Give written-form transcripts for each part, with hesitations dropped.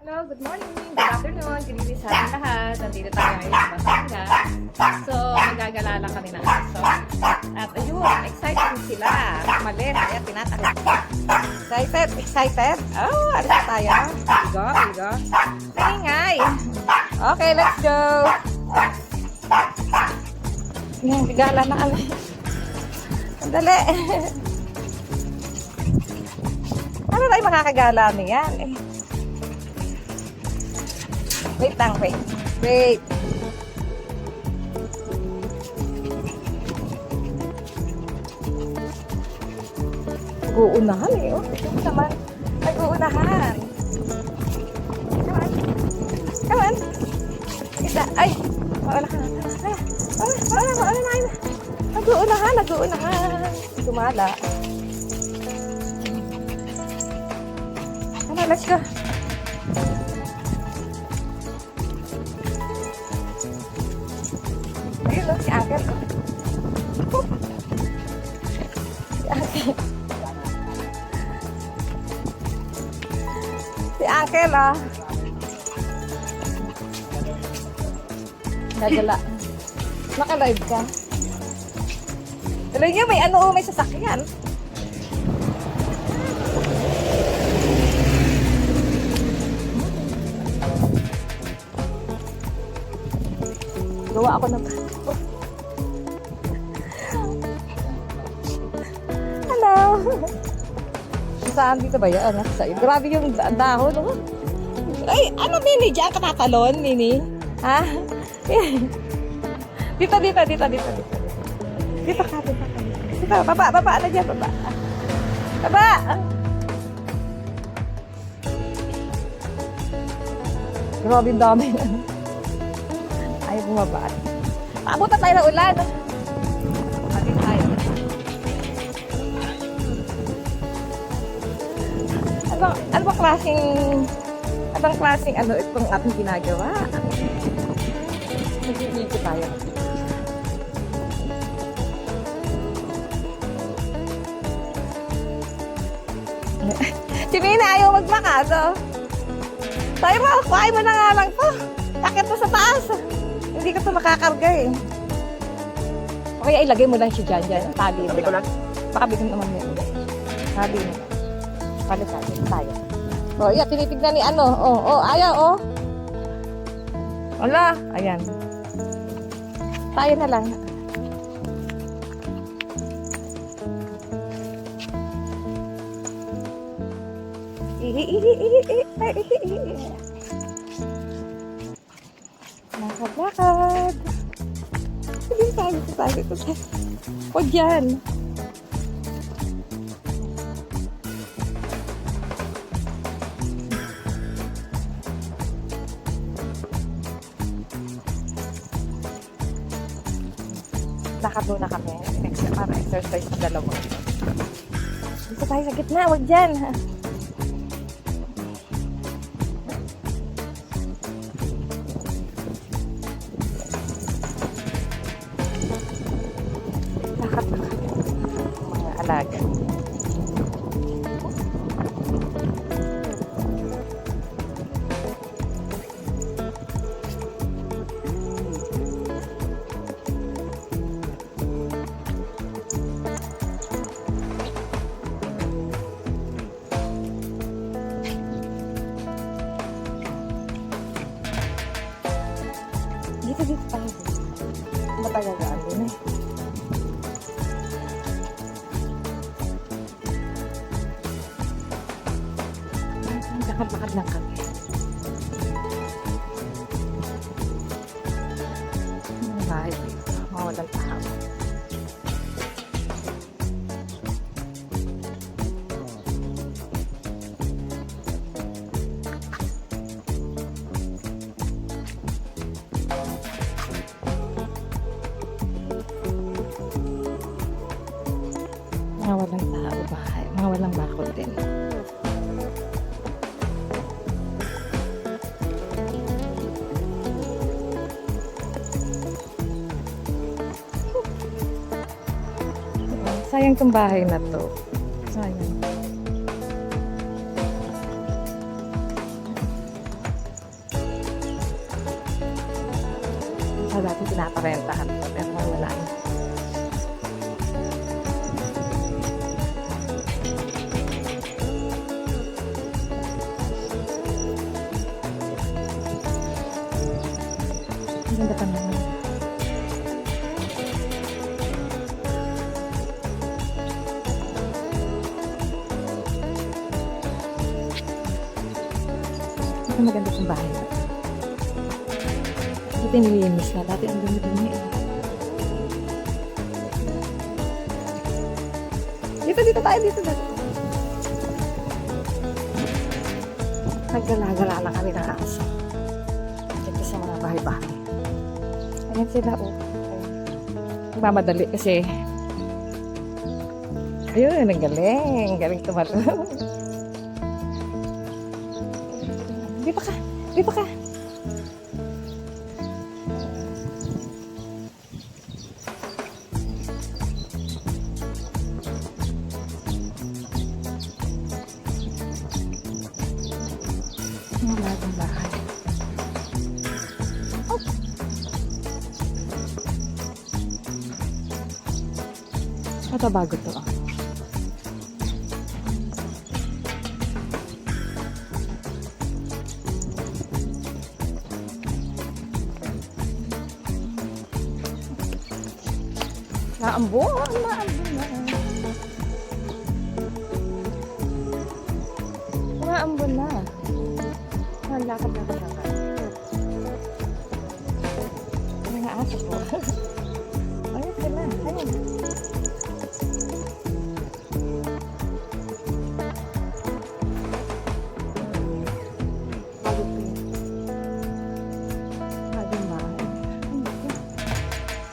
Hello, good morning, good afternoon, good evening sa ating lahat. Nandito tayo ngayon sa Batangas. So, magagala lang kami ng aso. At ayun, excited sila. Malit, kaya tinatakot. Excited? Oh, alis na tayo. Ligo. Ingay. Okay, let's go. Yan, gala na kami. Sandali. Ano tayo makakagala niyan? Wait lang, wait. Nag-uunahan eh. Oh, ito naman. Nag-uunahan. Come on. Isa. Ay. Mawala ka na. Mawala na. Nag-uunahan. Tumala. Come on, let's go. Ayun, si Uncle. Si Uncle, ah. Nagala. Naka-live ka. Tuloy niyo, may sasakyan. Gawa ako ng hello. Saan dito ba yan? Grabe yung dahon. Oh. Ay, ano Mini? Diyan ka tatalon, Mini? Ha? Dito. Dito ka. Dito, baba. Ano dyan, baba. Baba! Grabe yung dami. Ayaw bumaba. Paabutan tayo ng ulan. Pagin tayo. Anong klaseng itong ating ginagawa? Nag-iikot tayo. Si Mina ayaw magmakado. Tayo mo, kuhain mo na nga lang to. Takit mo sa taas. Hindi ka ito makakarga eh. O kaya ilagay mo lang siya dyan. Tali mo lang. Baka bigyan naman yun. Tali mo. Palit tayo. O, iya, tinitignan ni ano. Ayaw. Wala. Ayan. Tayo na lang. Lakad. Hindi tayo. O dyan. Lakad muna kami. Para exercise sa dalawa. Dito tayo sa gitna. Huwag dyan. Mga alaga. Dito tayo. Matagagaan din eh. Lakad lang kami. Bahay dito. Mawalang tao. Mawalang tao bahay. Mawalang bakod din. Sayang tong bahay na to. Sayang. Sa dati pinaparentahan ko, pero wala na. Ang ganda pa naman. Ito maganda itong bahay na. Ito nililinis na. Dati ang dumi-dumi eh. Dito tayo, dito. Naggala-gala lang kami ng aso. Dito sa mga bahay-bahay. Ayan sila, oh. Nagmamadali kasi. Ayun, ang galing. Galing tumalon. Di pa ka. Ang bagong bahay. Oh. Ito bago to. Naambon na. Naambon na. Lakad. Mga aso po. Ayun sila. Ayun. Bagong bahay.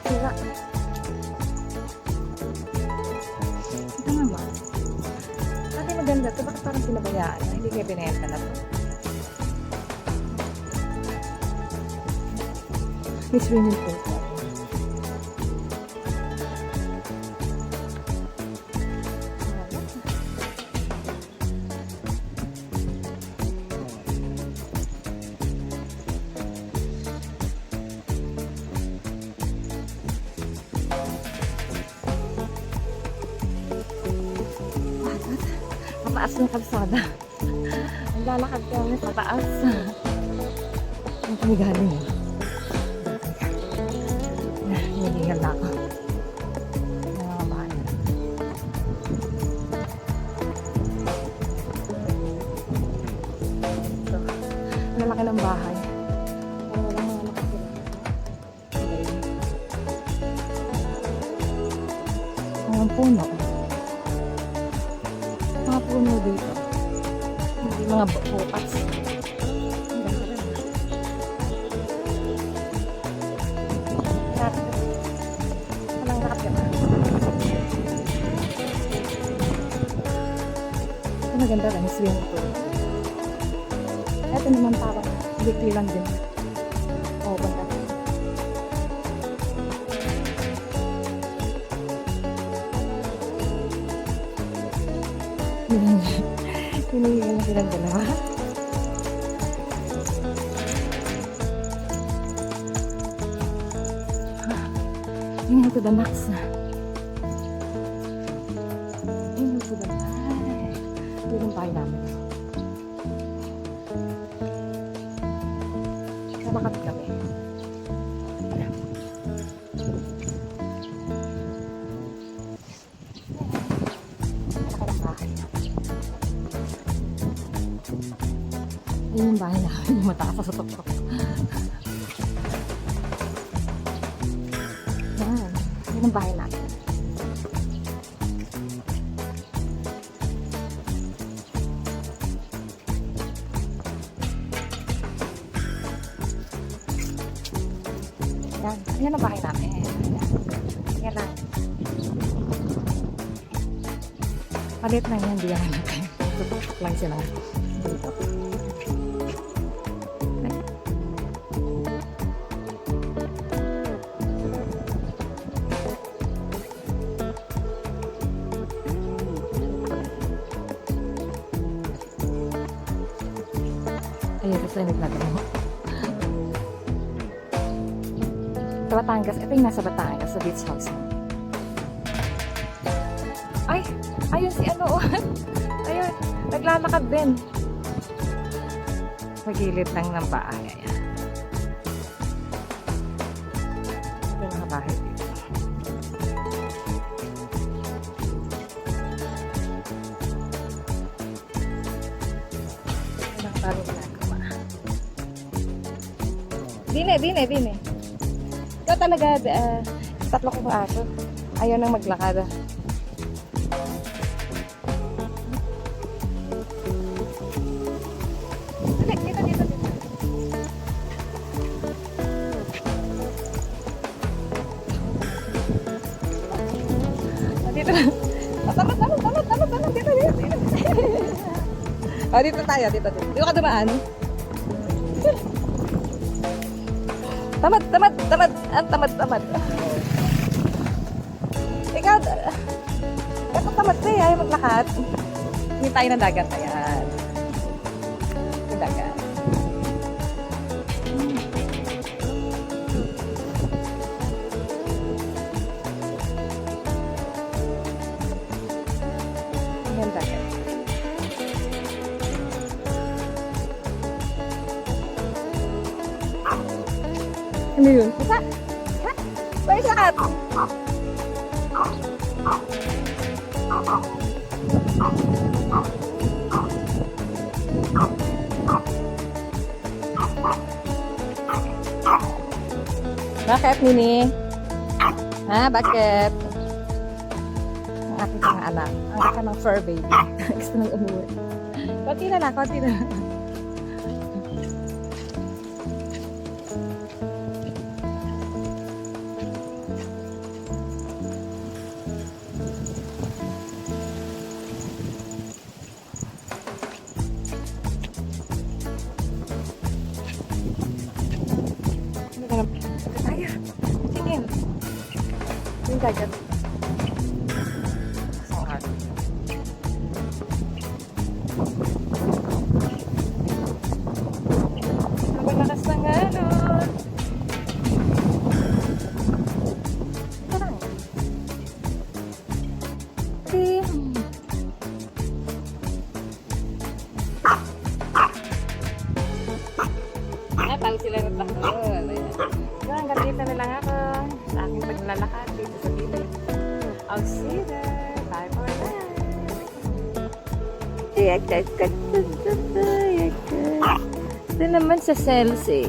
Sira. Ito naman. Dati maganda ito. Bakit parang pinabayaan? Hindi kayo binenta na ito. May swimming pool po. Mataas ng kalsada. Ang lalakad kami sa taas. Ang kami galing. Hinihingal na ako. Mga bahay. Ito. Ang laki ng bahay. Pero walang mga nakatira. Mga puno. Mga puno dito. Hindi mga bukas. Maganda rin, swimming pool. Ito naman parang weekly lang din. Oo, banda. Hinihingal na silang dalawa. Hingal to the max. Hingal to the max. Ito yung bahay namin. Namakapit kami. Yun yung bahay namin. Yung mataas sa sutok-tok. Yan. Yun yung bahay namin. Yan. Yan ang bahay namin. Yan. Yan lang. Palit lang yan. Diyan natin. Tutok lang sila. Dito. Ayun, kasi naglalaro. Sa Batangas. Ito yung nasa Batangas, sa beach house. Ay, ayun si ano. Ayun, naglalakad din. Sa gilid lang ng bahay. Ayan. Ito yung mga bahay dito. Ito lang parang ginagawa. Dine. Ikaw talaga, tatlo ko ba aso? Ayaw nang maglakad. Dito. Dito na. Tamad. Dito. Dito tayo. Dito ka dumaan. Tamad. Tamad. Ikaw, ito tamad na ayaw maglakad. Hindi tayo ng dagat. Ayan. Yung dagat. Yung dagat. Ano yun? Isa? Ha? Where's the cat? Bakit, Nini? Ha? Bakit? Ang aking mga anak. Ang aking ng fur baby. Gusto nang umuwi. Konti na lang. Ayo, tingin. Yung dagat. Sangat. Ang lakas ng ano. Ito lang. Tayo sila ng tahon. Hanggang dito na lang ako sa aking paglalakad dito sa gilid. I'll see you there. Bye for now. Ito naman sa cells eh.